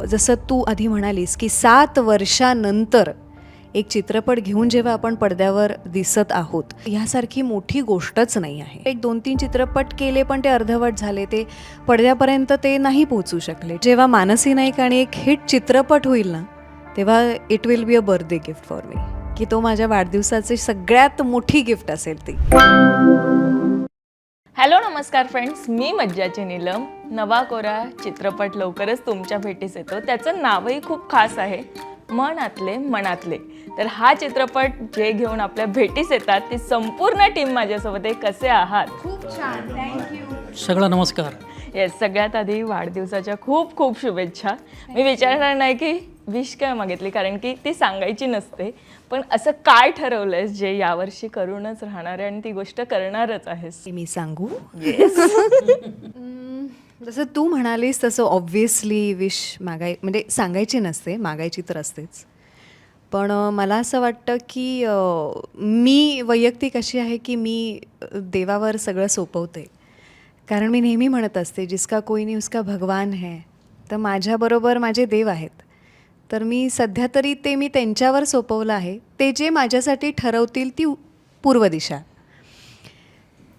जसं तू आधी म्हणालीस की 7 वर्षानंतर एक चित्रपट घेऊन जेव्हा आपण पडद्यावर दिसत आहोत, ह्यासारखी मोठी गोष्टच नाही आहे. एक 2-3 चित्रपट केले पण ते अर्धवट झाले, ते पडद्यापर्यंत ते नाही पोहोचू शकले. जेव्हा मानसी नाईक आणि एक हिट चित्रपट होईल ना, तेव्हा it will be a birthday gift for me, की तो माझ्या वाढदिवसाची सगळ्यात मोठी गिफ्ट असेल ती. हॅलो नमस्कार फ्रेंड्स, मी मज्जाची नीलम. नवा कोरा चित्रपट लवकरच तुमच्या भेटीस येतो. त्याचं नावही खूप खास आहे, मनातले मनातले. तर हा चित्रपट जे घेऊन आपल्या भेटीस येतात ती संपूर्ण टीम माझ्यासोबत आहे. कसे आहात? खूप छान, थँक्यू. सगळा नमस्कार. येस, सगळ्यात आधी वाढदिवसाच्या खूप खूप शुभेच्छा. मी विचारणार नाही की विश काय मागितली, कारण की ती सांगायची नसते, पण असं काय ठरवलंयस जे यावर्षी करूनच राहणार आहे आणि ती गोष्ट करणारच आहेस? मी सांगू? जसं तू म्हणालीस तसं ऑब्व्हियसली विश म्हणजे सांगायची नसते, मागायची तर असतेच. पण मला असं वाटतं की मी वैयक्तिक अशी आहे की मी देवावर सगळं सोपवते. कारण मी नेहमी म्हणत असते, जिसका कोई नहीं उसका भगवान है. तर माझ्याबरोबर माझे देव आहेत. तर मी सध्या तरी ते मी त्यांच्यावर सोपवलं आहे. ते जे माझ्यासाठी ठरवतील ती पूर्व दिशा.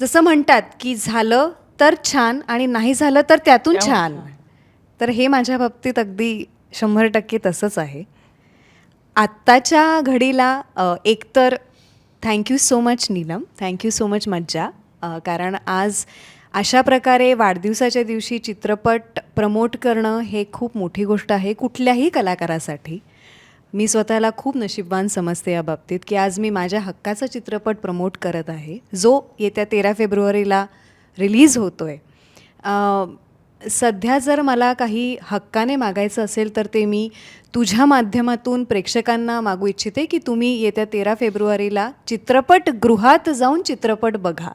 जसं म्हणतात की झालं तर छान आणि नाही झालं तर त्यातून छान. तर हे माझ्या बाबतीत अगदी 100% तसंच आहे. आत्ताच्या घडीला एकतर thank you so much Neelam, thank you so much मज्जा. कारण आज अशा प्रकारे वाढदिवसाच्या दिवशी चित्रपट प्रमोट करणं हे खूप मोठी गोष्ट आहे कुठल्याही कलाकारासाठी. मी स्वतःला खूप नशीबवान समजते या बाबतीत की आज मी माझ्या हक्काचा चित्रपट प्रमोट करत आहे, जो येत्या 13 फेब्रुवारीला रिलीज होतो आहे. सध्या जर मला काही हक्काने मागायचं असेल तर ते मी तुझ्या माध्यमातून प्रेक्षकांना मागू इच्छिते की तुम्ही येत्या 13 फेब्रुवारीला चित्रपटगृहात जाऊन चित्रपट बघा.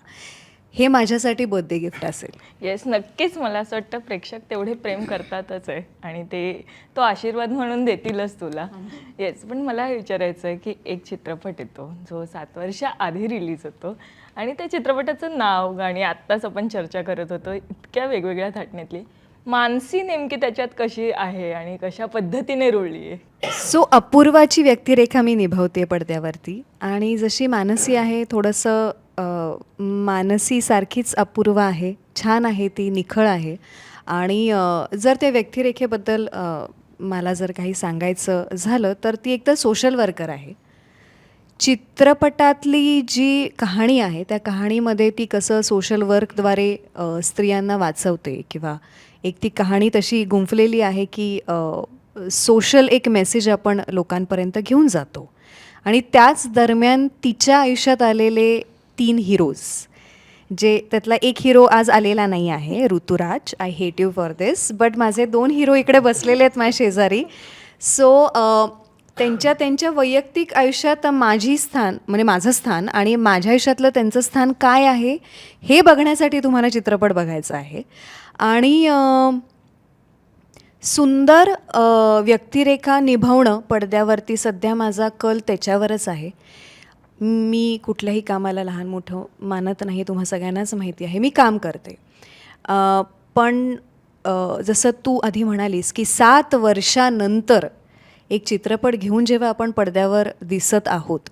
हे माझ्यासाठी बर्थडे गिफ्ट असेल. येस, नक्कीच. मला असं वाटतं प्रेक्षक तेवढे प्रेम करतातच आहे आणि तो आशीर्वाद म्हणून देतीलच तुला. येस, पण मला विचारायचं आहे की एक चित्रपट येतो जो 7 वर्ष आधी रिलीज होतो आणि त्या चित्रपटाचं नाव, गाणी आत्ताच आपण चर्चा करत होतो इतक्या वेगवेगळ्या थाटण्यातली. मानसी नेमकी त्याच्यात कशी आहे आणि कशा पद्धतीने रुळली आहे? सो अपूर्वाची व्यक्तिरेखा मी निभावते पडद्यावरती आणि जशी मानसी आहे थोडंसं मानसीसारखीच अपूर्वा आहे. छान आहे ती, निखळ आहे. आणि जर त्या व्यक्तिरेखेबद्दल मला जर काही सांगायचं झालं तर ती एकतर सोशल वर्कर आहे. चित्रपटातली जी कहाणी आहे त्या कहाणीमध्ये ती कसं सोशल वर्कद्वारे स्त्रियांना वाचवते किंवा एक ती कहाणी तशी गुंफलेली आहे की सोशल एक मेसेज आपण लोकांपर्यंत घेऊन जातो. आणि त्याच दरम्यान तिच्या आयुष्यात आलेले 3 हिरोज, जे त्यातला एक हिरो आज आलेला नाही आहे, Rituraj. I hate you for this, but माझे 2 हिरो इकडे बसलेले आहेत माझ्या शेजारी. सो त्यांच्या वैयक्तिक आयुष्यात माझं स्थान आणि माझ्या आयुष्यातलं त्यांचं स्थान काय आहे हे बघण्यासाठी तुम्हाला चित्रपट बघायचा आहे. आणि सुंदर व्यक्तिरेखा निभावणं पडद्यावरती सध्या माझा कल त्याच्यावरच आहे. मी कुठल्याही कामाला लहान मोठं मानत नाही, तुम्हा सगळ्यांनाच माहिती आहे. मी काम करते. पण जसं तू आधी म्हणालीस की 7 वर्षानंतर एक चित्रपट घेऊन जेव्हा आपण पडद्यावर दिसत आहोत,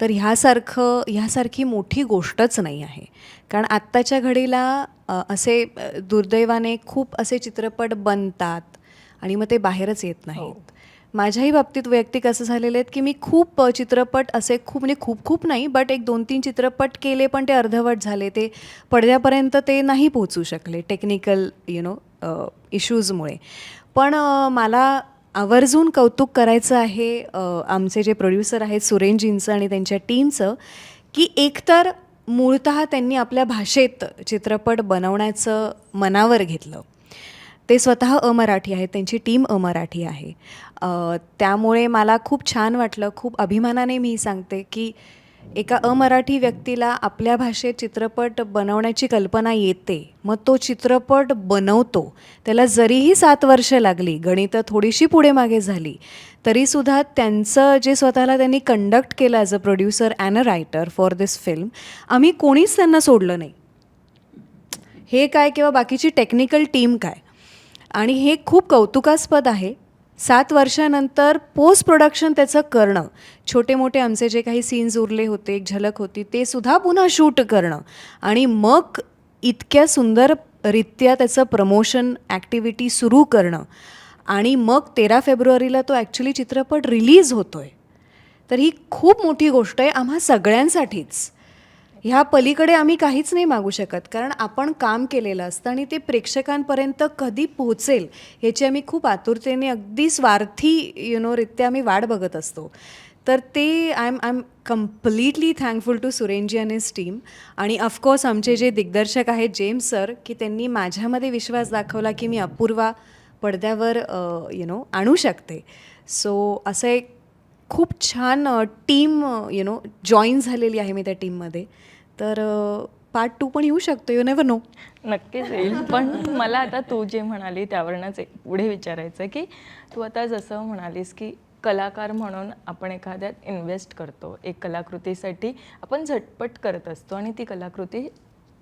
तर ह्यासारखी मोठी गोष्टच नाही आहे. कारण आत्ताच्या घडीला असे दुर्दैवाने खूप असे चित्रपट बनतात आणि मग ते बाहेरच येत नाहीत. माझ्याही बाबतीत वैयक्तिक असं झालेलं आहे की मी खूप चित्रपट असे म्हणजे खूप नाही, बट एक 2-3 चित्रपट केले पण ते अर्धवट झाले. ते पडद्यापर्यंत ते नाही पोहोचू शकले टेक्निकल इश्यूजमुळे. पण मला आवर्जून कौतुक करायचं आहे आमचे जे प्रोड्युसर आहेत सुरेंजींचं आणि त्यांच्या टीमचं, की एकतर मूळतः त्यांनी आपल्या भाषेत चित्रपट बनवण्याचं मनावर घेतलं. ते स्वतः अमराठी आहेत, त्यांची टीम अमराठी आहे. त्यामुळे मला खूप छान वाटलं. खूप अभिमानाने मी सांगते की एका अमराठी व्यक्तीला आपल्या भाषेत चित्रपट बनवण्याची कल्पना येते, मग तो चित्रपट बनवतो. त्याला जरीही 7 वर्ष लागली, गणितं थोडीशी पुढे मागे झाली, तरीसुद्धा त्यांचं जे स्वतःला त्यांनी कंडक्ट केलं as a producer and a writer for this film, आम्ही कोणीच त्यांना सोडलं नाही. हे काय किंवा बाकीची टेक्निकल टीम काय, आणि हे खूप कौतुकास्पद आहे. 7 वर्षानंतर पोस्ट प्रोडक्शन त्याचं करणं, छोटे मोठे आमचे जे काही सीन्स उरले होते, एक झलक होती, ते सुद्धा पुन्हा शूट करणं आणि मग इतक्या सुंदररित्या त्याचं प्रमोशन ॲक्टिव्हिटी सुरू करणं आणि मग 13 फेब्रुवारीला तो ॲक्च्युली चित्रपट रिलीज होतो आहे. तर ही खूप मोठी गोष्ट आहे आम्हा सगळ्यांसाठीच. ह्या पलीकडे आम्ही काहीच नाही मागू शकत, कारण आपण काम केलेलं असतं आणि ते प्रेक्षकांपर्यंत कधी पोहोचेल याची आम्ही खूप आतुरतेने, अगदी स्वार्थी रित्या आम्ही वाट बघत असतो. तर ते I am completely thankful to Surenji and his team. आणि ऑफकोर्स आमचे जे दिग्दर्शक आहेत जेम्स सर, की त्यांनी माझ्यामध्ये विश्वास दाखवला की मी अपूर्वा पडद्यावर आणू शकते. सो असं एक खूप छान टीम जॉईन झालेली आहे मी त्या टीममध्ये. तर पार्ट 2 पण येऊ शकतो, यू नेव्हर नो. नक्कीच येईल. पण मला आता तू जे म्हणाली त्यावरूनच एक पुढे विचारायचं की तू आता जसं म्हणालीस की कलाकार म्हणून आपण एखाद्यात इन्व्हेस्ट करतो, एक कलाकृतीसाठी आपण झटपट करत असतो आणि ती कलाकृती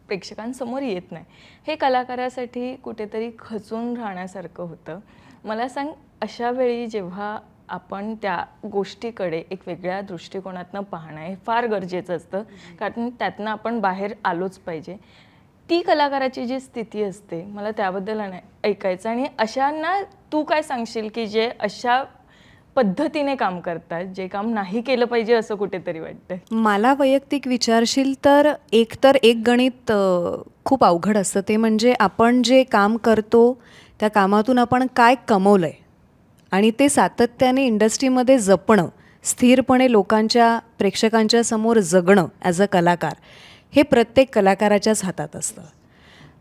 प्रेक्षकांसमोर येत नाही. हे कलाकारासाठी कुठेतरी खचून राहण्यासारखं होतं. मला सांग, अशा वेळी जेव्हा आपण त्या गोष्टीकडे एक वेगळ्या दृष्टिकोनातनं पाहणं हे फार गरजेचं असतं, कारण त्यातनं आपण बाहेर आलोच पाहिजे. ती कलाकाराची जी स्थिती असते, मला त्याबद्दल ऐकायचं. आणि अशांना तू काय सांगशील की जे अशा पद्धतीने काम करतात, जे काम नाही केलं पाहिजे असं कुठेतरी वाटतं? मला वैयक्तिक विचारशील तर एक गणित खूप अवघड असतं. ते म्हणजे आपण जे काम करतो त्या कामातून आपण काय कमवलं आहे आणि ते सातत्याने इंडस्ट्रीमध्ये जपणं, स्थिरपणे लोकांच्या, प्रेक्षकांच्या समोर जगणं ॲज अ कलाकार, हे प्रत्येक कलाकाराच्याच हातात असतं.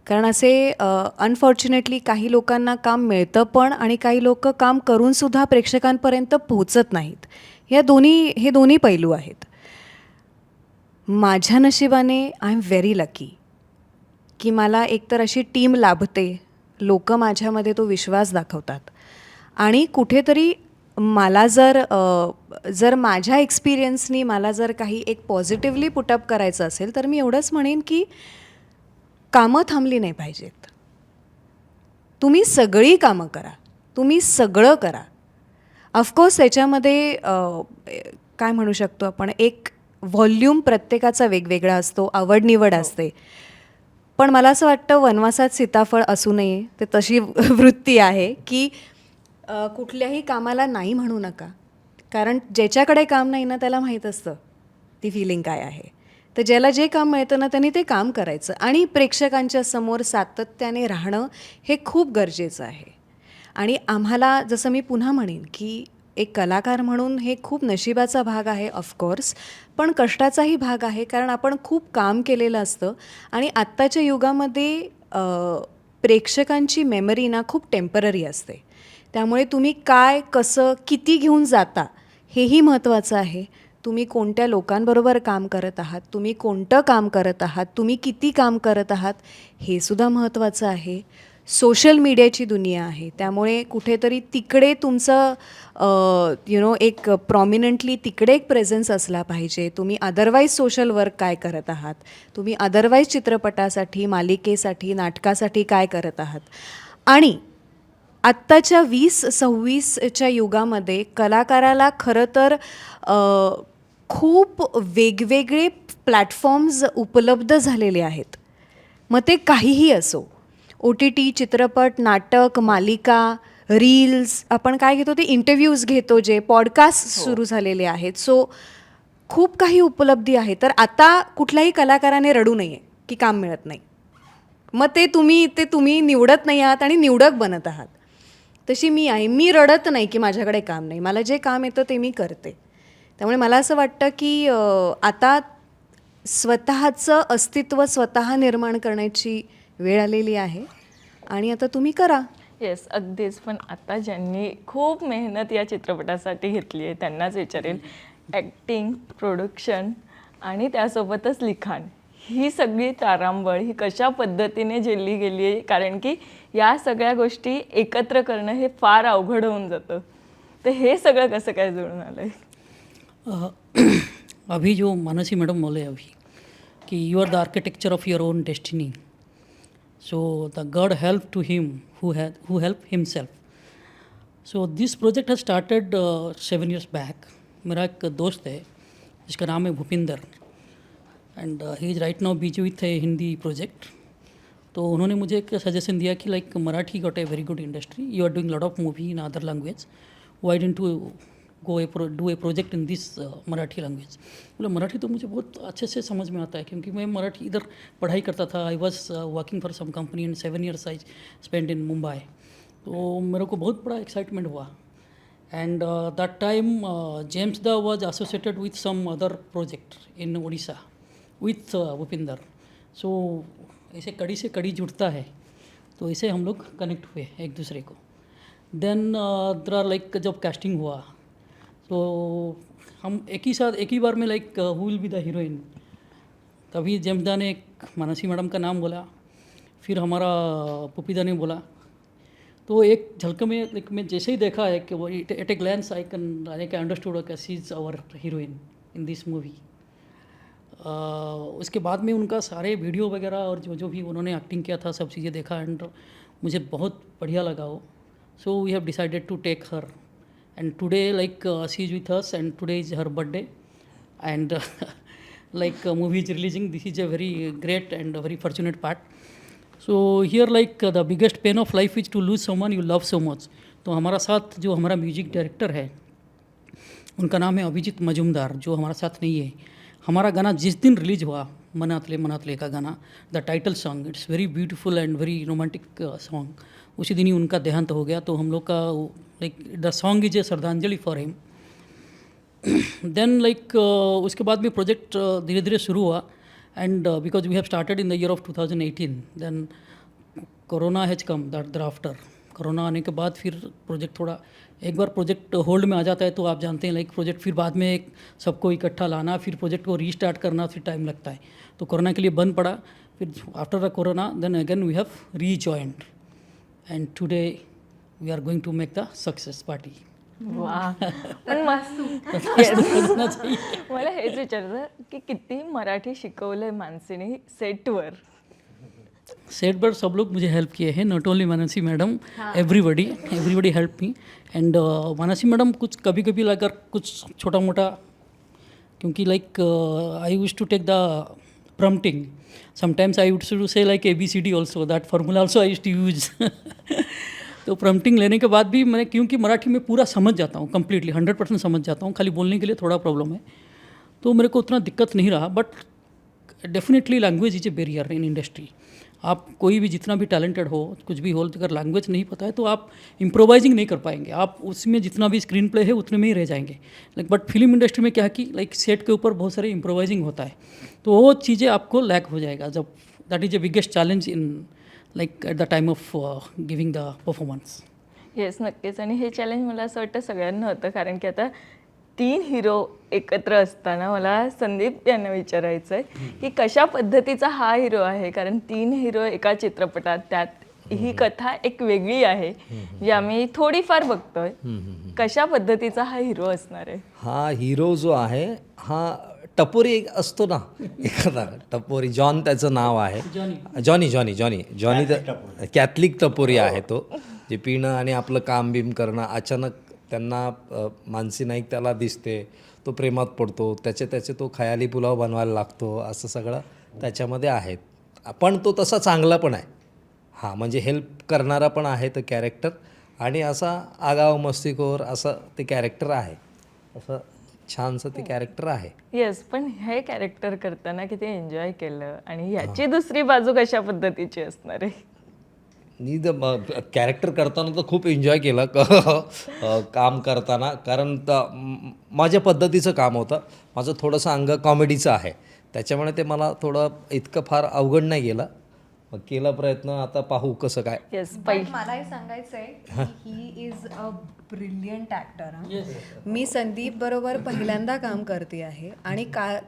कारण असे अनफॉर्च्युनेटली काही लोकांना काम मिळतं पण, आणि काही लोक काम करूनसुद्धा प्रेक्षकांपर्यंत पोहोचत नाहीत. हे दोन्ही पैलू आहेत. माझ्या नशिबाने आय एम व्हेरी लकी की मला एकतर अशी टीम लाभते, लोक माझ्यामध्ये तो विश्वास दाखवतात. आणि कुठेतरी मला जर माझ्या एक्सपिरियन्सनी मला जर काही एक पॉझिटिव्हली पुटअप करायचं असेल तर मी एवढंच म्हणेन की कामं थांबली नाही पाहिजेत. तुम्ही सगळी कामं करा, तुम्ही सगळं करा. ऑफकोर्स त्याच्यामध्ये काय म्हणू शकतो आपण, एक व्हॉल्यूम प्रत्येकाचा वेगवेगळा असतो, आवडनिवड असते. पण मला असं वाटतं वनवासात सीताफळ असू नये, ते तशी वृत्ती आहे की कुठल्याही कामाला नाही म्हणू नका. कारण ज्याच्याकडे काम नाही ना त्याला माहीत असतं ती फिलिंग काय आहे. तर ज्याला जे काम मिळतं ना त्यांनी ते काम करायचं आणि प्रेक्षकांच्या समोर सातत्याने राहणं हे खूप गरजेचं आहे. आणि आम्हाला, जसं मी पुन्हा म्हणेन की एक कलाकार म्हणून हे खूप नशिबाचा भाग आहे ऑफकोर्स, पण कष्टाचाही भाग आहे. कारण आपण खूप काम केलेलं असतं आणि आत्ताच्या युगामध्ये प्रेक्षकांची मेमरी ना खूप टेम्पररी असते. त्यामुळे तुम्ही काय, कसं, किती घेऊन जाता हेही महत्त्वाचं आहे. तुम्ही कोणत्या लोकांबरोबर काम करत आहात, तुम्ही कोणतं काम करत आहात, तुम्ही किती काम करत आहात, हे सुद्धा महत्त्वाचं आहे. सोशल मीडियाची दुनिया आहे, त्यामुळे कुठेतरी तिकडे तुमचं एक प्रॉमिनंटली तिकडे एक प्रेझेन्स असला पाहिजे. तुम्ही अदरवाईज सोशल वर्क काय करत आहात, तुम्ही अदरवाईज चित्रपटासाठी, मालिकेसाठी, नाटकासाठी काय करत आहात. आणि आत्ताच्या 20-26च्या युगामध्ये कलाकाराला खरं तर खूप वेगवेगळे प्लॅटफॉर्म्स उपलब्ध झालेले आहेत. मग ते काहीही असो, OTT, चित्रपट, नाटक, मालिका, रील्स, आपण काय घेतो ते इंटरव्ह्यूज घेतो, जे पॉडकास्ट सुरू झालेले आहेत. सो खूप काही उपलब्धी आहे. तर आता कुठल्याही कलाकाराने रडू नये की काम मिळत नाही. मग ते तुम्ही निवडत नाही आहात आणि निवडक बनत आहात. तशी मी आहे. मी रडत नाही की माझ्याकडे काम नाही. मला जे काम येतं ते मी करते. त्यामुळे मला असं वाटतं की आता स्वतःचं अस्तित्व स्वतः निर्माण करण्याची वेळ आलेली आहे आणि आता तुम्ही करा. येस, अगदीच. पण आता ज्यांनी खूप मेहनत या चित्रपटासाठी घेतली आहे त्यांनाच विचारेल, ॲक्टिंग, प्रोडक्शन आणि त्यासोबतच लिखाण, ही सगळी तारांबळ ही कशा पद्धतीने झेलली गेली आहे? कारण की या सगळ्या गोष्टी एकत्र करणं हे फार अवघड होऊन जातं. तर हे सगळं कसं काय जुळून आलं आहे? अभी जो मानसी मैडम बोले अभी कि you are the architecture of your own destiny, so the god help to him who help himself. So this project has started 7 years back. मेरा एक दोस्त है जिसका नाम है Bhupinder, and he is right now busy with a Hindi project. तो उन्होंने मुझे एक सजेशन दिया कि like Marathi got a very good industry, you are doing lot of movie in other language, Wai didn't to go do a project in this Marathi language. बोले मराठी तो मुझे बहुत अच्छे से समझ में आता है क्योंकि मैं मराठी इधर पढ़ाई करता था. I was working for some company in 7 years I spend in Mumbai. तो मेरे को बहुत बड़ा एक्साइटमेंट हुआ. And that time James da was associated with some other project in Orissa with Bhupinder. So ऐसे कड़ी से कड़ी जुड़ता है, तो ऐसे हम लोग कनेक्ट हुए एक दूसरे को. देन दर लाइक जब कास्टिंग हुआ तो हम एक ही बार में like who will be the heroine. तभी जेम्स दा ने एक मानसी मैडम का नाम बोला, फिर हमारा पुपीदा ने बोला. तो एक झलक में लाइक मैं जैसे ही देखा है कि वो at a glance I can understood कि she is our heroine in this movie. उसके बाद में उनका सारे वीडियो वगैरह और जो जो भी उन्होंने एक्टिंग किया था सब चीज़ें देखा, एंड मुझे बहुत बढ़िया लगा वो. So we have decided to take her, and today like she is with us, and today is her birthday, and like movie is releasing. This is a very great and a very fortunate part. So here like the biggest pain of life is to lose someone you love so much. तो हमारा साथ जो हमारा music director है उनका नाम है अभिजीत मजुमदार, जो हमारा साथ नहीं है. हमारा गाना जिस दिन रिलीज हुआ, मनातले का गाना, the title song, it's very beautiful end very romantic song, उसी दिन ही उनका देहांत हो गया. तो हम लोग का like the song is a श्रद्धांजलि फॉर हिम. देन लाइक उसके बाद में प्रोजेक्ट धीरे धीरे शुरू हुआ, and because we have started in the year of 2018. Then corona has come that after. Corona आने के बाद फिर प्रोजेक्ट थोड़ा, एक बार प्रोजेक्ट होल्ड में आ जाता है तो आप जानते हैं लाइक प्रोजेक्ट फिर बाद में एक सबको इकट्ठा लाना, फिर प्रोजेक्ट को रीस्टार्ट करना, फिर टाइम लगता है. तो कोरोना के लिए बंद पड़ा. फिर after the corona then again we have rejoined, and today we are going to make the success party. वा. पण Yes. मला हेच विचारायचं की किती मराठी शिकवलंय मानसीने सेटवर. सेट पर सब लोग मुझे हेल्प किए हैं, not only Mansi madam, everybody help me. And Mansi madam कुछ कभी कभी अगर कुछ छोटा मोटा, क्योंकि like I use to take the prompting, sometimes I use to say like ABCD also, that formula also I use to use. तो प्रम्प्टिंग लेने के बाद भी मैं, क्योंकि मराठी में पूरा समझ जाता हूँ कंप्लीटली, 100% समझ जाता हूँ, खाली बोलने के लिए थोड़ा प्रॉब्लम है, तो मेरे को उतना दिक्कत नहीं रहा. But definitely language is a barrier in industry. आप कोई भी जितना भी टैलेंटेड हो, कुछ भी हो, अगर लैंग्वेज नहीं पता है तो आप इम्प्रोवाइजिंग नहीं कर पाएंगे. आप उसमें जितना भी स्क्रीन प्ले है उतने में ही रह जाएंगे. लाइक बट फिल्म इंडस्ट्री में क्या है कि लाइक सेट के ऊपर बहुत सारे इम्प्रोवाइजिंग होता है, तो वो चीज़ें आपको लैक हो जाएगा. जब that is a biggest challenge in like at the time of giving the performance. Yes, नक्कीच. आणि हे चॅलेंज मला असं वाटतं सगळ्यांना होतं, कारण की आता 3 हिरो एकत्र असताना मला संदीप यांना विचारायचं आहे की कशा पद्धतीचा हा हिरो आहे, कारण 3 हिरो एका चित्रपटात, त्यात ही कथा एक वेगळी आहे जी आम्ही थोडीफार बघतोय. कशा पद्धतीचा हा हिरो असणार आहे? हा हिरो जो आहे हा टपोरी एक असतो ना एखादा टपोरी, जॉन त्याचं नाव आहे, जॉनी कॅथलिक टपोरी आहे तो, जे पिणं आणि आपलं काम बिम करणं. अचानक त्यांना मानसी नाईक त्याला दिसते, तो प्रेमात पडतो, त्याचे तो खयाली पुलाव बनवायला लागतो, असं सगळं त्याच्यामध्ये आहे. पण तो तसा चांगला पण आहे, हां, म्हणजे हेल्प करणारा पण आहे तो कॅरेक्टर, आणि असा आगाव मस्तीखोर असं ते कॅरेक्टर आहे, असं छानसं ते कॅरेक्टर आहे. येस, पण हे कॅरेक्टर करताना किती एन्जॉय केलं, आणि याची दुसरी बाजू कशा पद्धतीची असणार आहे? मी कॅरेक्टर करताना तर खूप एन्जॉय केलं काम करताना, कारण माझ्या पद्धतीचं काम होतं. माझं थोडंसं अंग कॉमेडीचं आहे, त्याच्यामुळे ते मला थोडं इतकं फार अवघड नाही गेलं. मग केला प्रयत्न, आता पाहू कसं काय. येस, मला हे सांगायचं आहे की he is a brilliant actor. मी संदीप बरोबर पहिल्यांदा काम करते आहे, आणि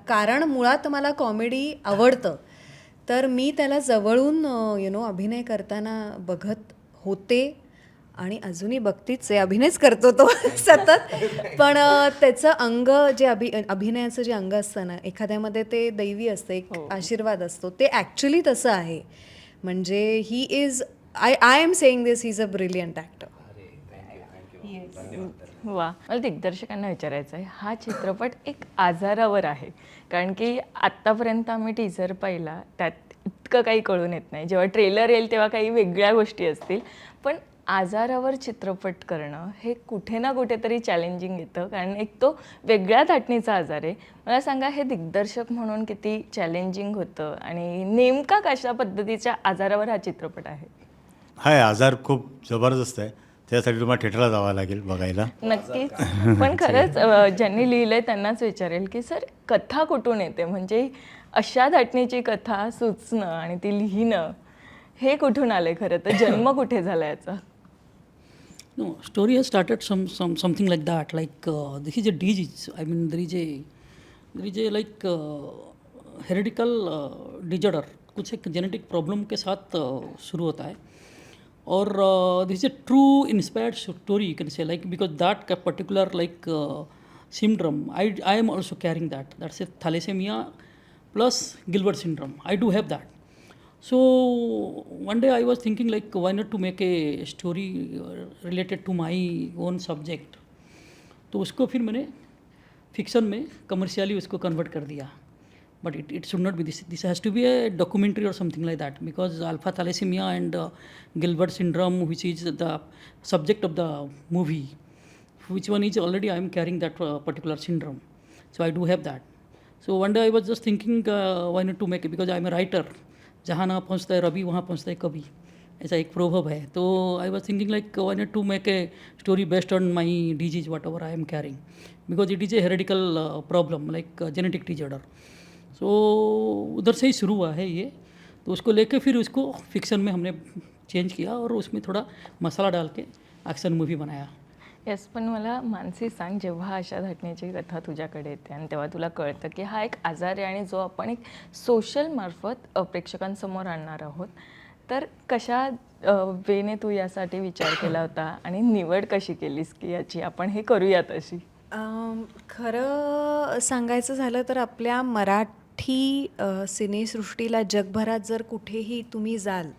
कारण मुळात मला कॉमेडी आवडतं, तर मी त्याला जवळून अभिनय करताना बघत होते, आणि अजूनही बघतीच आहे, अभिनयच करतो तो सतत. पण त्याचं अंग जे अभिनयाचं जे अंग असतं ना, एखाद्यामध्ये ते दैवी असतं, एक आशीर्वाद असतो, ते ॲक्च्युली तसं आहे. म्हणजे he is, I am saying this, he is a brilliant actor. वा, मला दिग्दर्शकांना विचारायचं आहे, हा चित्रपट एक आजारावर आहे, कारण की आत्तापर्यंत आम्ही टीझर पाहिला, त्यात इतकं काही कळून येत नाही. जेव्हा ट्रेलर येईल तेव्हा काही वेगळ्या गोष्टी असतील, पण आजारावर चित्रपट करणं हे कुठे ना कुठेतरी चॅलेंजिंग येतं, कारण एक तो वेगळ्या धाटणीचा आजार आहे. मला सांगा, हे दिग्दर्शक म्हणून किती चॅलेंजिंग होतं आणि नेमका कशा पद्धतीच्या आजारावर हा चित्रपट आहे? हा आजार खूप जबरदस्त आहे, त्यासाठी तुम्हाला थिएटरला जावं लागेल बघायला. नक्कीच. पण खरंच ज्यांनी लिहिलंय त्यांनाच विचारेल की सर, कथा कुठून येते? म्हणजे अशा धाटणीची कथा सुचणं आणि ती लिहिणं हे कुठून आलंय? खरं तर जन्म कुठे झाला याचा? No, story has started something like that. Like this is a disease. I mean, there is a like hereditary disorder. कुछ एक जेनेटिक प्रॉब्लम के साथ शुरू होता है. और दिस is a true inspired story, you can say, like because that particular like syndrome, I am also carrying that. That's a thalassemia plus Gilbert syndrome. I do have that. So one day I was thinking like why not to make a story related to my own subject. तो उसको फिर मैंने fiction में commercially उसको convert कर दिया. But it should not be this has to be a documentary or something like that, because alpha thalassemia and Gilbert syndrome, which is the subject of the movie, which one is already I am carrying that particular syndrome, so I do have that. So one day I was just thinking why not to make it, because I am a writer. जहाँ ना पहुँचता है रवि वहाँ पहुँचता है कभी, ऐसा एक proverb है. तो I was thinking like why not to make a story based on my disease whatever I am carrying, because it is a hereditary problem like genetic disorder. So उधर से ही शुरू हुआ है ये. तो उसको लेके फिर उसको फिक्शन में हमने चेंज किया और उसमें थोड़ा मसाला डाल के एक्शन मूवी बनाया. येस, पण मला मानसी सांग, जेव्हा अशा घटनेची कथा तुझ्याकडे येते आणि तेव्हा तुला कळतं की हा एक आजार आहे आणि जो आपण एक सोशल मार्फत प्रेक्षकांसमोर आणणार आहोत, तर कशा वेने तू यासाठी विचार केला होता आणि निवड कशी केलीस की याची आपण हे करूयात अशी? खरं सांगायचं झालं तर आपल्या मराठी सिनेसृष्टीला जगभरात जर कुठेही तुम्ही जाल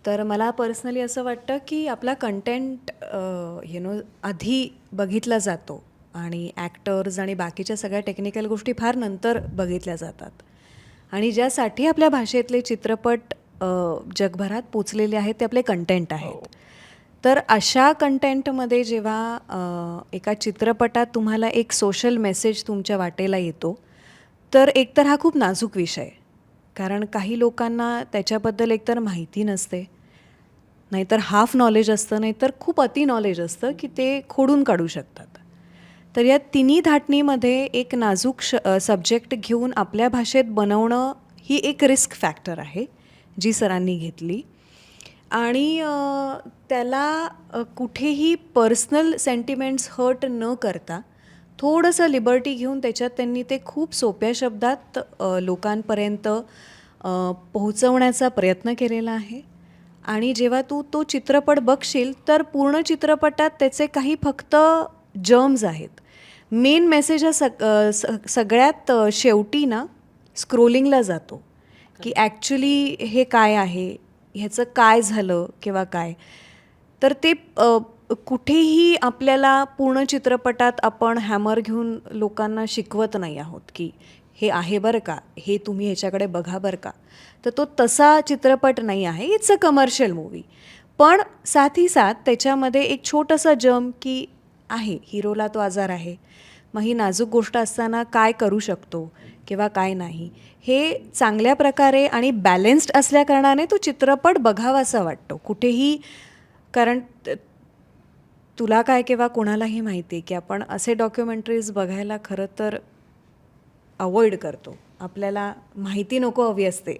तर मला पर्सनली असं वाटतं की आपला कंटेंट आधी बघितला जातो आणि ॲक्टर्स आणि बाकीच्या सगळ्या टेक्निकल गोष्टी फार नंतर बघितल्या जातात. आणि ज्यासाठी आपल्या भाषेतले चित्रपट जगभरात पोचलेले आहेत ते आपले कंटेंट आहेत. तर अशा कंटेंटमध्ये जेव्हा एका चित्रपटात तुम्हाला एक सोशल मेसेज तुमच्या वाटेला येतो, तर एकतर हा खूप नाजूक विषय आहे, कारण काही लोकांना त्याच्याबद्दल एकतर माहिती नसते, नाहीतर हाफ नॉलेज असतं, नाहीतर खूप अति नॉलेज असतं की ते खोडून काढू शकतात. तर या तिन्ही धाटणीमध्ये एक नाजूक सब्जेक्ट घेऊन आपल्या भाषेत बनवणं ही एक रिस्क फॅक्टर आहे जी सरांनी घेतली. आणि त्याला कुठेही पर्सनल सेंटिमेंट्स हर्ट न करता थोडंसं लिबर्टी घेऊन त्याच्यात त्यांनी ते खूप सोप्या शब्दात लोकांपर्यंत पोहोचवण्याचा प्रयत्न केलेला आहे. आणि जेव्हा तू तो चित्रपट बघशील तर पूर्ण चित्रपटात त्याचे काही फक्त जर्म्स आहेत. मेन मेसेज हा सगळ्यात शेवटी ना स्क्रोलिंगला जातो की ॲक्च्युली हे काय आहे, ह्याचं काय झालं किंवा काय. तर ते कुठेही आपल्याला पूर्ण चित्रपटात आपण हॅमर घेऊन लोकांना शिकवत नाही आहोत की हे आहे बरं का, हे तुम्ही ह्याच्याकडे बघा बरं का. तर तो तसा चित्रपट नाही आहे, इट्स अ कमर्शियल मूवी. पण साथ ही साथ त्याच्यामध्ये एक छोटंसं जम की आहे, हिरोला तो आजार आहे, मग ही नाजूक गोष्ट असताना काय करू शकतो किंवा काय नाही, हे चांगल्या प्रकारे आणि बॅलेन्स्ड असल्याकारणाने तो चित्रपट बघावासा वाटतो कुठेही. कारण तुला काय किंवा कोणालाही माहिती आहे की आपण असे डॉक्युमेंटरीज बघायला खरं तर अवॉइड करतो. आपल्याला माहिती नको हवी असते,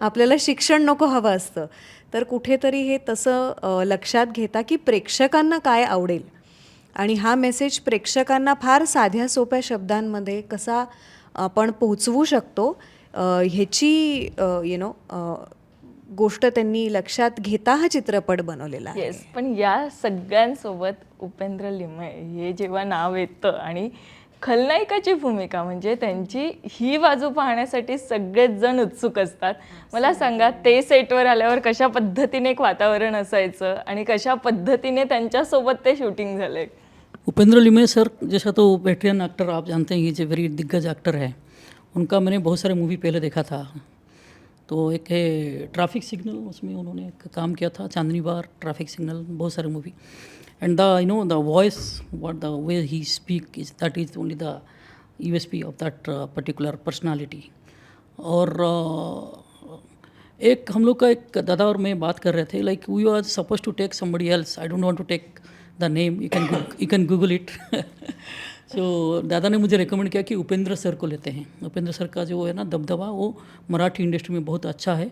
आपल्याला शिक्षण नको हवं असतं. तर कुठेतरी हे तसं लक्षात घेता की प्रेक्षकांना काय आवडेल आणि हा मेसेज प्रेक्षकांना फार साध्या सोप्या शब्दांमध्ये कसा आपण पोहोचवू शकतो ह्याची गोष्ट त्यांनी लक्षात घेता हा चित्रपट बनवलेला आहे. येस, पण या सगळ्यांसोबत उपेंद्र लिमये हे जेव्हा नाव येतं आणि खलनायिकाची भूमिका म्हणजे त्यांची ही बाजू पाहण्यासाठी सगळेच जण उत्सुक असतात. मला सांगा, ते सेटवर आल्यावर कशा पद्धतीने एक वातावरण असायचं आणि कशा पद्धतीने त्यांच्यासोबत ते शूटिंग झालंय? उपेंद्र लिमये सर जैसा तो वेटरन एक्टर आप जानते हैं, ये जो वेरी दिग्गज एक्टर है, उनका मैंने बहुत सारे मूवी पहले देखा था. तो एक है ट्रैफिक सिग्नल, उसमें उन्होंने एक काम किया था, चांदनी बार, ट्रैफिक सिग्नल, बहुत सारे movie. End the voice, what the way he speak is that is only the USP of that particular personality. और एक हम लोग का एक दादा और मैं बात कर रहे थे, like we are suppose to take somebody else, I don't want to take the name, you can Google it. सो दादा ने मुझे रिकमेंड किया कि उपेंद्र सर को लेते हैं. उपेंद्र सर का जो है ना दबदबा, वो मराठी इंडस्ट्री में बहुत अच्छा है,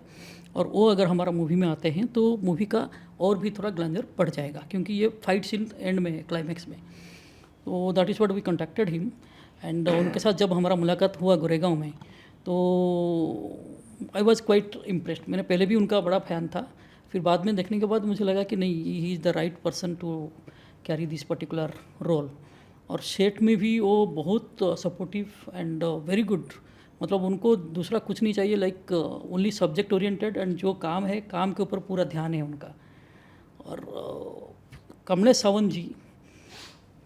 और वो अगर हमारा मूवी में आते हैं तो मूवी का और भी थोड़ा ग्लैंडर बढ़ जाएगा, क्योंकि ये फाइट सीन एंड में है, क्लाइमैक्स में. तो that is what we contacted him. And उनके साथ जब हमारा मुलाकात हुआ गोरेगांव में, तो आई वॉज क्वाइट इम्प्रेस्ड. मैंने पहले भी उनका बड़ा फ़ैन था, फिर बाद में देखने के बाद मुझे लगा कि नहीं, he is the right person to carry this particular role. और सेट में भी वो बहुत सपोर्टिव एंड वेरी गुड. मतलब उनको दूसरा कुछ नहीं चाहिए, like only subject oriented, end जो काम है काम के ऊपर पूरा ध्यान है उनका. और कमलेश सावंत जी,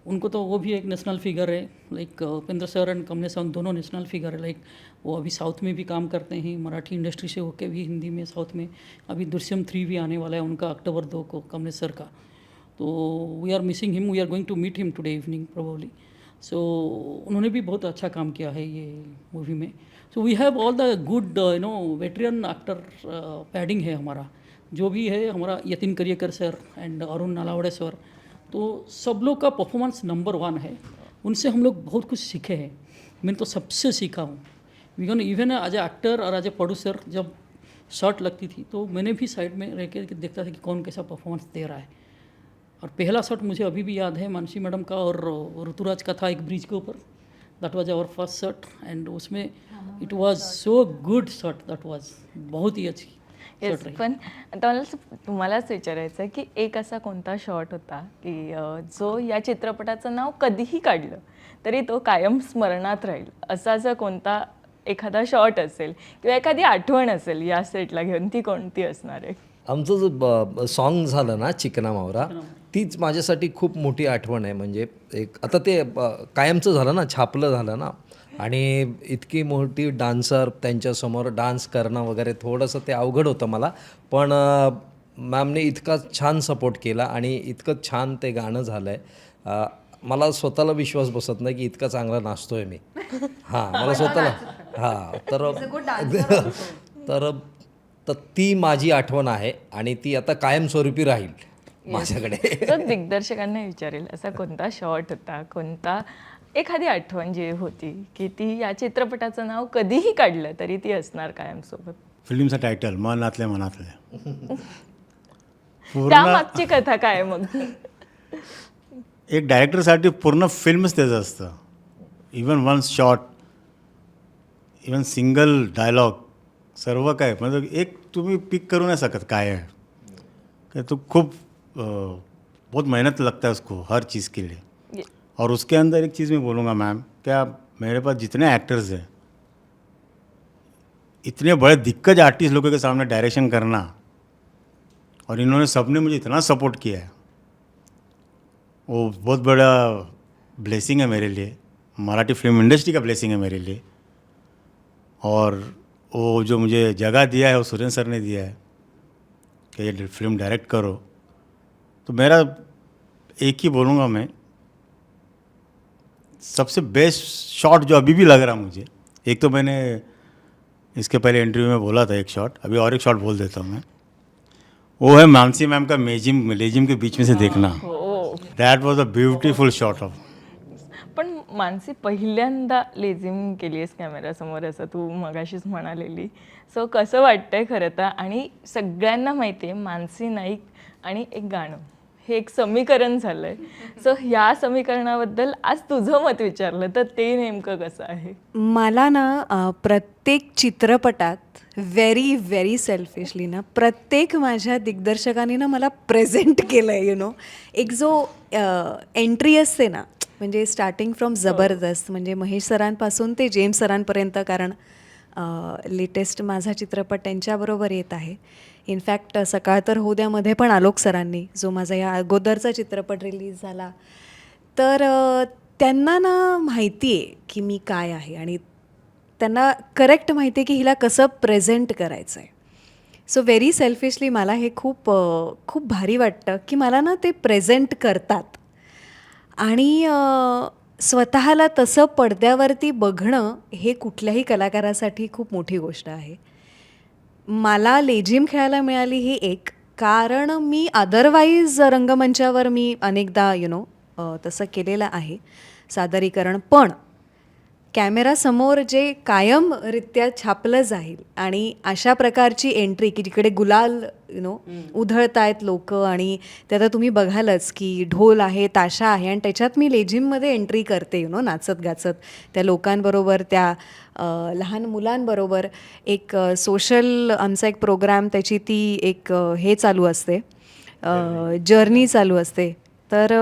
उनको तो वो भी एक नेशनल फिगर है, like Upendra sir end Kamlesh Sawant दोनों नेशनल फिगर है. लाइक वो अभी साउथ में भी काम करते हैं, मराठी इंडस्ट्री से होके भी हिंदी में, साउथ में. अभी दृश्यम 3 भी आने वाला है उनका अक्टूबर 2 को, कमलेश सर का. तो we are missing him, we are going to meet him today evening probably. So उन्होंने भी बहुत अच्छा काम किया है ये मूवी में. So we have all the good veteran actor padding है हमारा. जो भी है हमारा Yatin Karyekar sir and Arun Nalawade sir, तो सब लोग का परफॉर्मेंस नंबर 1 है. उनसे हम लोग बहुत कुछ सीखे हैं. मैंने तो सबसे सीखा हूँ. Because even as a actor और एज ए प्रोड्यूसर, जब शॉट लगती थी तो मैंने भी साइड में रह के देखता था कि कौन कैसा परफॉर्मेंस दे रहा है. और पहला शॉट मुझे अभी भी याद है, मानसी मैडम का और ऋतुराज का था एक ब्रिज के ऊपर. दैट वाज आवर फर्स्ट शॉट, एंड उसमें it was so good shot. That वाज बहुत ही अच्छी येस. शॉट रही. पण आता मला तुम्हालाच विचारायचं आहे की एक असा कोणता शॉट होता की जो या चित्रपटाचं नाव कधीही काढलं तरी तो कायम स्मरणात राहील, असा जर कोणता एखादा शॉट असेल किंवा एखादी आठवण असेल या सेटला घेऊन, ती कोणती असणार आहे? आमचं जो सॉन्ग झालं ना, चिकना मावरा, तीच माझ्यासाठी खूप मोठी आठवण आहे. म्हणजे एक आता ते कायमचं झालं ना, छापलं झालं ना, आणि इतकी मोठी डान्सर त्यांच्यासमोर डान्स करणं वगैरे थोडंसं ते अवघड होतं मला. पण मॅमने इतका छान सपोर्ट केला आणि इतकं छान ते गाणं झालं आहे. मला स्वतःला विश्वास बसत नाही की इतका चांगला नाचतोय मी. हां, मला स्वतःला तर तर ती माझी आठवण आहे आणि ती आता कायमस्वरूपी राहील माझ्याकडे. तर दिग्दर्शकांना विचारेल, असा कोणता शॉट होता, कोणता एखादी आठवण जी होती की ती या चित्रपटाचं नाव कधीही काढलं तरी ती असणार कायमसोबत? फिल्मचं टायटल मनातल्या मनातल्या. त्या मागची कथा काय मग? एक डायरेक्टरसाठी पूर्ण फिल्मच त्याचं असतं. Even one shot, even single dialogue, सर्व काय, म्हणजे एक तुम्ही पिक करू नहीं सकत काय है. क्या तो खूब बहुत मेहनत लगता है उसको हर चीज़ के लिए. और उसके अंदर एक चीज़ मैं बोलूँगा मैम, क्या मेरे पास जितने एक्टर्स हैं, इतने बड़े दिग्गज आर्टिस्ट लोगों के सामने डायरेक्शन करना, और इन्होंने सबने मुझे इतना सपोर्ट किया है, वो बहुत बड़ा ब्लेसिंग है मेरे लिए. मराठी फिल्म इंडस्ट्री का ब्लेसिंग है मेरे लिए. और वो जो मुझे जगह दिया है वो सुरेंद्र सर ने दिया है कि ये फिल्म डायरेक्ट करो. तो मेरा एक ही बोलूँगा मैं, सबसे बेस्ट शॉट जो अभी भी लग रहा मुझे, एक तो मैंने इसके पहले इंटरव्यू में बोला था एक शॉट, अभी और एक शॉट बोल देता हूँ मैं. वो है मानसी मैम का लेजिम के बीच में से देखना. That was a beautiful shot of. पण मानसी पहिल्यांदा लेझिम केली आहेस कॅमेऱ्यासमोर, असं तू मगाशीच म्हणालेली. सो कसं वाटतंय खरं तर? आणि सगळ्यांना माहिती आहे मानसी नाईक आणि एक गाणं हे एक समीकरण झालं आहे. सो ह्या समीकरणाबद्दल आज तुझं मत विचारलं तर ते नेमकं कसं आहे? मला ना प्रत्येक चित्रपटात व्हेरी सेल्फिशली ना प्रत्येक माझ्या दिग्दर्शकाने ना मला प्रेझेंट केलं आहे. एक जो एंट्री असते ना, म्हणजे स्टार्टिंग फ्रॉम जबरदस्त, म्हणजे महेश सरांपासून ते जेम्स सरांपर्यंत, कारण लेटेस्ट माझा चित्रपट त्यांच्याबरोबर येत आहे. इनफॅक्ट सकाळ तर होऊ द्यामध्ये पण आलोक सरांनी, जो माझा या अगोदरचा चित्रपट रिलीज झाला, तर त्यांना ना माहिती आहे की मी काय आहे आणि त्यांना करेक्ट माहिती आहे की हिला कसं प्रेझेंट करायचं आहे. सो व्हेरी सेल्फिशली मला हे खूप खूप भारी वाटतं की मला ना ते प्रेझेंट करतात आणि स्वतःला तसं पडद्यावरती बघणं हे कुठल्याही कलाकारासाठी खूप मोठी गोष्ट आहे. मला लेझिम खेळायला मिळाली ही एक, कारण मी अदरवाईज रंगमंचावर मी अनेकदा तसं केलेलं आहे सादरीकरण, पण कॅमेरासमोर जे कायमरित्या छापलं जाईल आणि अशा प्रकारची एंट्री की जिकडे गुलाल उधळत आहेत लोक, आणि ते आता तुम्ही बघालच की ढोल आहे, ताशा आहे, आणि त्याच्यात मी लेझिममध्ये एंट्री करते नाचत गाचत त्या लोकांबरोबर, त्या लहान मुलांबरोबर. एक सोशल आमचा एक प्रोग्राम, त्याची ती एक हे चालू असते, जर्नी चालू असते. तर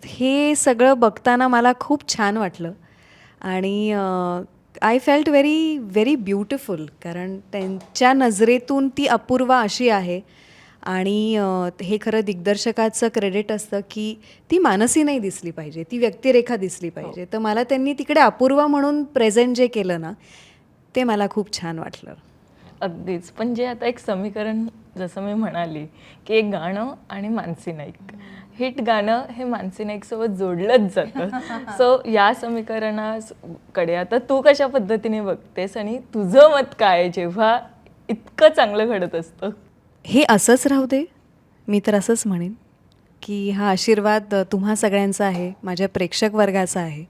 हे सगळं बघताना मला खूप छान वाटलं आणि I felt very very beautiful, कारण त्यांच्या नजरेतून ती अपूर्वा अशी आहे. आणि हे खरं दिग्दर्शकाचं क्रेडिट असतं की ती मानसी नाही दिसली पाहिजे, ती व्यक्तिरेखा दिसली पाहिजे. तर मला त्यांनी तिकडे अपूर्वा म्हणून प्रेझेंट जे केलं ना, ते मला खूप छान वाटलं. अगदीच. पण जे आता एक समीकरण, जसं मी म्हणाली की एक गाणं आणि मानसी नाईक, हिट गाणं हे मानसी नाईकसोबत जोडलंच जातं. सो या समीकरणाकडे आता तू कशा पद्धतीने बघतेस आणि तुझं मत काय जेव्हा इतकं चांगलं घडत असतं? हे असंच राहू दे, मी तर असंच म्हणेन की हा आशीर्वाद तुम्हा सगळ्यांचा आहे, माझ्या प्रेक्षक वर्गाचा आहे.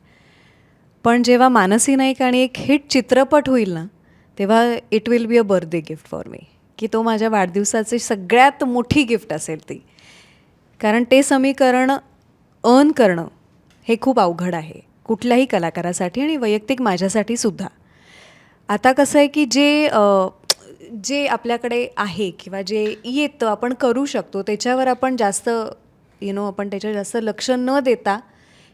पण जेव्हा मानसी नाईक आणि एक हिट चित्रपट होईल ना, तेव्हा it will be a birthday gift for me, की तो माझ्या वाढदिवसाची सगळ्यात मोठी गिफ्ट असेल ती. कारण ते समीकरण अर्न करणं हे खूप अवघड आहे कुठल्याही कलाकारासाठी आणि वैयक्तिक माझ्यासाठी सुद्धा. आता कसं आहे की जे आपल्याकडे आहे किंवा जे येतं आपण करू शकतो त्याच्यावर आपण जास्त आपण त्याच्यावर जास्त लक्ष न देता,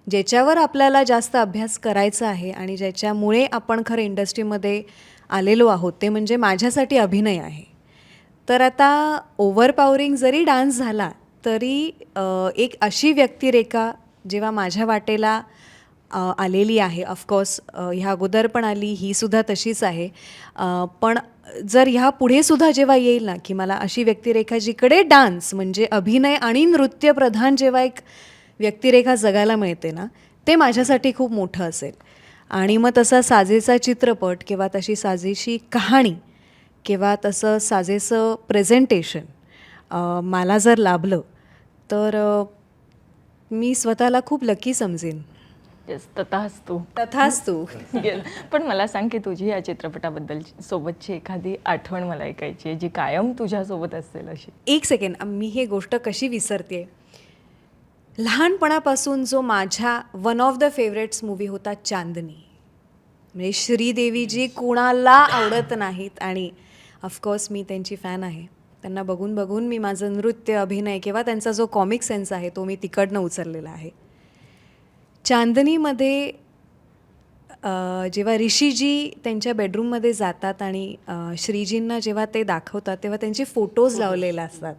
ज्याच्यावर आपल्याला जास्त अभ्यास करायचा आहे आणि ज्याच्यामुळे आपण खरं इंडस्ट्रीमध्ये आलेलो आहोत, ते म्हणजे माझ्यासाठी अभिनय आहे. तर आता ओव्हरपॉवरिंग जरी डान्स झाला तरी एक अशी व्यक्तिरेखा जेव्हा माझ्या वाटेला आलेली आहे, ऑफकोर्स ह्या अगोदर पण आली, ही सुद्धा तशीच आहे, पण जर ह्या पुढे सुद्धा जेव्हा येईल ना, की मला अशी व्यक्तिरेखा जिकडे डान्स म्हणजे अभिनय आणि नृत्य प्रधान जेव्हा एक व्यक्तिरेखा जगायला मिळते ना, ते माझ्यासाठी खूप मोठं असेल. आणि मग तसा साजेसा चित्रपट किंवा तशी साजेशी कहाणी किंवा तसं साजेसं प्रेझेंटेशन मला जर लाभलं तर मी स्वतःला खूप लकी समजेन. येस, तथास्तु. तथास्तु. येस. पण मला सांग की तुझी या चित्रपटाबद्दल सोबतची एखादी आठवण मला ऐकायची आहे, जी कायम तुझ्यासोबत असेल अशी. एक सेकंड, मी हे गोष्ट कशी विसरते. लहानपणापासून जो माझ्या one of the favourites movie होता चांदनी. म्हणजे श्रीदेवीजी कुणाला आवडत नाहीत, आणि ऑफकोर्स मी त्यांची फॅन आहे. त्यांना बघून बघून मी माझं नृत्य, अभिनय किंवा त्यांचा जो कॉमिक सेन्स आहे तो मी तिकडनं उचललेला आहे. चांदनीमध्ये जेव्हा ऋषीजी त्यांच्या बेडरूममध्ये जातात आणि श्रीजींना जेव्हा ते दाखवतात तेव्हा त्यांचे फोटोज लावलेले असतात.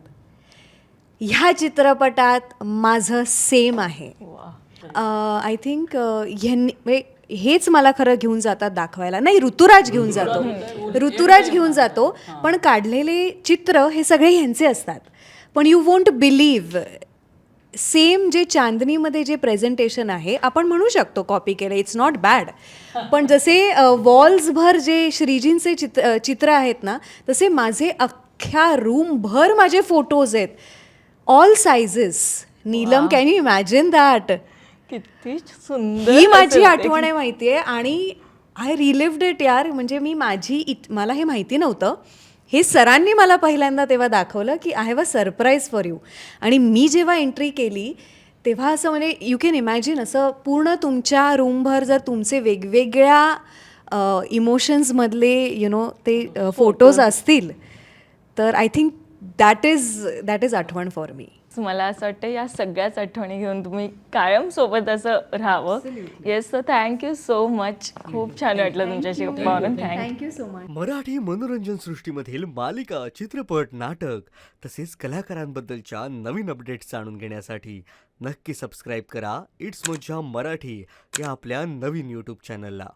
ह्या चित्रपटात माझं सेम आहे. आय थिंक ह्यांनी हेच मला खरं घेऊन जातात दाखवायला. नाही, ऋतुराज घेऊन जातो, पण काढलेले चित्र हे सगळे ह्यांचे असतात. पण यू वोंट बिलीव्ह, सेम जे चांदनीमध्ये जे प्रेझेंटेशन आहे आपण म्हणू शकतो कॉपी केलं, इट्स नॉट बॅड, पण जसे वॉल्सभर जे श्रीजींचे चित्र आहेत ना, तसे माझे अख्ख्या रूमभर माझे फोटोज आहेत, all sizes. Neelam, can you imagine that? किती सुंदर. ही माझी आठवण आहे, माहिती आहे. आणि आय रिलिव्हड इट यार. म्हणजे मी मला हे माहिती नव्हतं. हे सरांनी मला पहिल्यांदा तेव्हा दाखवलं की I have a surprise for you. आणि मी जेव्हा एंट्री केली तेव्हा असं म्हणजे यू कॅन इमॅजिन, असं पूर्ण तुमच्या रूमभर जर तुमचे वेगवेगळ्या इमोशन्समधले ते फोटोज असतील तर आय थिंक दॅट इज आठवण फॉर मी. मला असं वाटतं या सगळ्याच आठवणी घेऊन तुम्ही कायम सोबत असं राहावं. Yes, so thank you so much. खूप छान वाटलं तुमच्याशी गप्पा मारून. Thank you. Thank you so much. Marathi मनोरंजन सृष्टीमधील मालिका, चित्रपट, नाटक तसेच कलाकारांबद्दलच्या नवीन अपडेट्स जाणून घेण्यासाठी नक्की सबस्क्राईब करा इट्स मज्जा मराठी या आपल्या नवीन यूट्यूब चॅनलला.